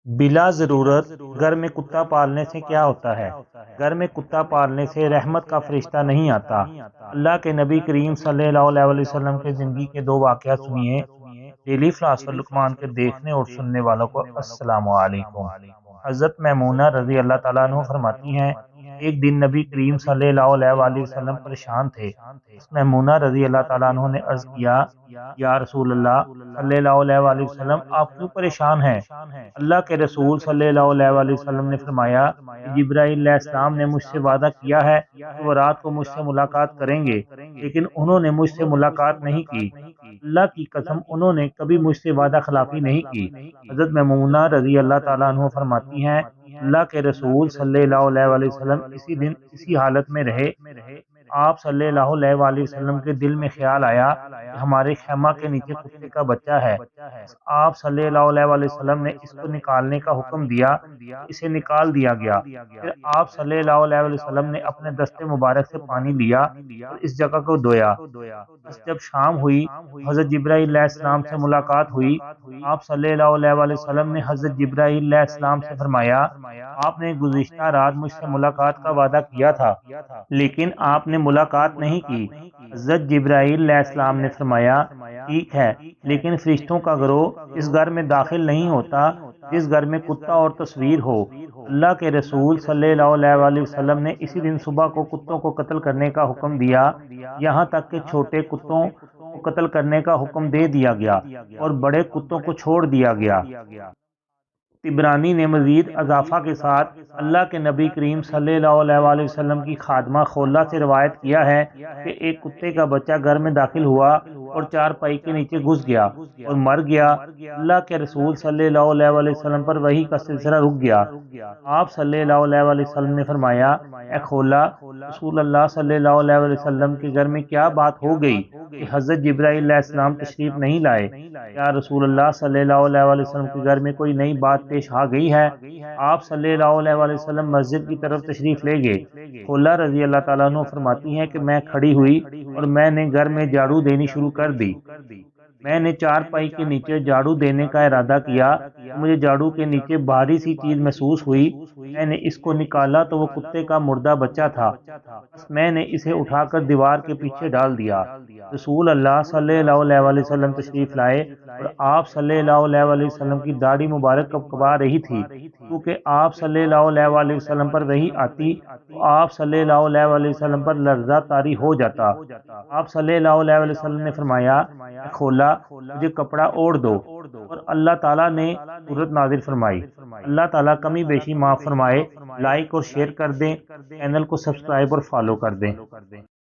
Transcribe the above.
بلا ضرورت گھر میں کتا پالنے سے کیا ہوتا ہے؟ گھر میں کتا پالنے سے رحمت کا فرشتہ نہیں آتا۔ اللہ کے نبی کریم صلی اللہ علیہ وسلم کے زندگی کے دو واقعات سنیے۔ ڈیلی فلاسفر لقمان کے دیکھنے اور سننے والوں کو السلام علیکم۔ حضرت میمونہ رضی اللہ تعالیٰ عنہ فرماتی ہیں، ایک دن نبی کریم صلی اللہ علیہ وآلہ وسلم پریشان تھے۔ میمونہ رضی اللہ تعالیٰ عنہ نے عرض کیا، یا رسول اللہ صلی اللہ علیہ وآلہ وسلم، آپ کیوں پریشان ہیں؟ اللہ کے رسول صلی اللہ علیہ وآلہ وسلم نے فرمایا کہ جبرائیل علیہ السلام نے مجھ سے وعدہ کیا ہے کہ وہ رات کو مجھ سے ملاقات کریں گے، لیکن انہوں نے مجھ سے ملاقات نہیں کی۔ اللہ کی قسم انہوں نے کبھی مجھ سے وعدہ خلافی نہیں کی۔ حضرت میمونہ رضی اللہ تعالیٰ عنہ فرماتی ہیں، اللہ کے رسول صلی اللہ علیہ وآلہ وسلم اسی دن اسی حالت میں رہے۔ آپ صلی اللہ علیہ وآلہ وسلم کے دل میں خیال آیا کہ ہمارے خیمہ کے نیچے کتے کا بچہ ہے۔ آپ صلی اللہ علیہ وآلہ وسلم نے اس کو نکالنے کا حکم دیا، اسے نکال دیا گیا۔ پھر آپ صلی اللہ علیہ وآلہ وسلم نے اپنے دست مبارک سے پانی لیا اور اس جگہ کو دھویا۔ جب شام ہوئی، حضرت جبرائیل علیہ السلام سے ملاقات ہوئی۔ آپ صلی اللہ علیہ وآلہ وسلم نے حضرت جبرائیل علیہ السلام سے فرمایا، آپ نے گزشتہ رات مجھ سے ملاقات کا وعدہ کیا تھا، لیکن آپ نے ملاقات نہیں کی۔ حضرت جبرائیل علیہ السلام نے فرمایا، ٹھیک ہے، لیکن فرشتوں کا گروہ اس گھر میں داخل نہیں ہوتا جس گھر میں کتا اور تصویر ہو۔ اللہ کے رسول صلی اللہ علیہ وآلہ وسلم نے اسی دن صبح کو کتوں کو قتل کرنے کا حکم دیا، یہاں تک کہ چھوٹے کتوں کو قتل کرنے کا حکم دے دیا گیا اور بڑے کتوں کو چھوڑ دیا گیا۔ طبرانی نے مزید اضافہ کے ساتھ اللہ کے نبی کریم صلی اللہ علیہ وآلہ وسلم کی خادمہ خولہ سے روایت کیا ہے کہ ایک کتے کا بچہ گھر میں داخل ہوا اور چارپائی کے نیچے گھس گیا اور مر گیا۔ اللہ کے رسول صلی اللہ علیہ وآلہ وسلم پر وحی کا سلسلہ رک گیا۔ آپ صلی اللہ علیہ وآلہ وسلم نے فرمایا، اے خولہ، رسول اللہ صلی اللہ علیہ وآلہ وسلم کے گھر میں کیا بات ہو گئی کہ حضرت جبرائیل علیہ السلام تشریف نہیں لائے؟ یا رسول اللہ صلی اللہ علیہ وآلہ وسلم کے گھر میں کوئی نئی بات پیش آ گئی ہے؟ آپ صلی اللہ علیہ وآلہ وسلم مسجد کی طرف تشریف لے گئے۔ خولہ رضی اللہ تعالیٰ عنہ فرماتی ہیں کہ میں کھڑی ہوئی اور میں نے گھر میں جھاڑو دینی شروع کر دی۔ میں نے چارپائی کے نیچے جھاڑو دینے کا ارادہ کیا، مجھے جھاڑو کے نیچے بھاری سی چیز محسوس ہوئی۔ میں نے اس کو نکالا تو وہ کتے کا مردہ بچہ تھا۔ میں نے اسے اٹھا کر دیوار کے پیچھے ڈال دیا۔ رسول اللہ صلی اللہ علیہ وآلہ وسلم تشریف لائے اور آپ صلی اللہ علیہ وآلہ وسلم کی داڑھی مبارک کپکپا رہی تھی، کیونکہ آپ صلی اللہ علیہ وآلہ وسلم پر وحی آتی تو آپ صلی اللہ علیہ وآلہ وسلم پر لرزہ طاری ہو جاتا۔ آپ صلی اللہ علیہ وآلہ وسلم نے فرمایا، خولہ، مجھے کپڑا اوڑھ دو، اور اللہ تعالیٰ نے سورت نازل فرمائی۔ اللہ تعالیٰ کمی بیشی معاف فرمائے۔ لائک اور شیئر کر دیں، چینل کو سبسکرائب اور فالو کر دیں۔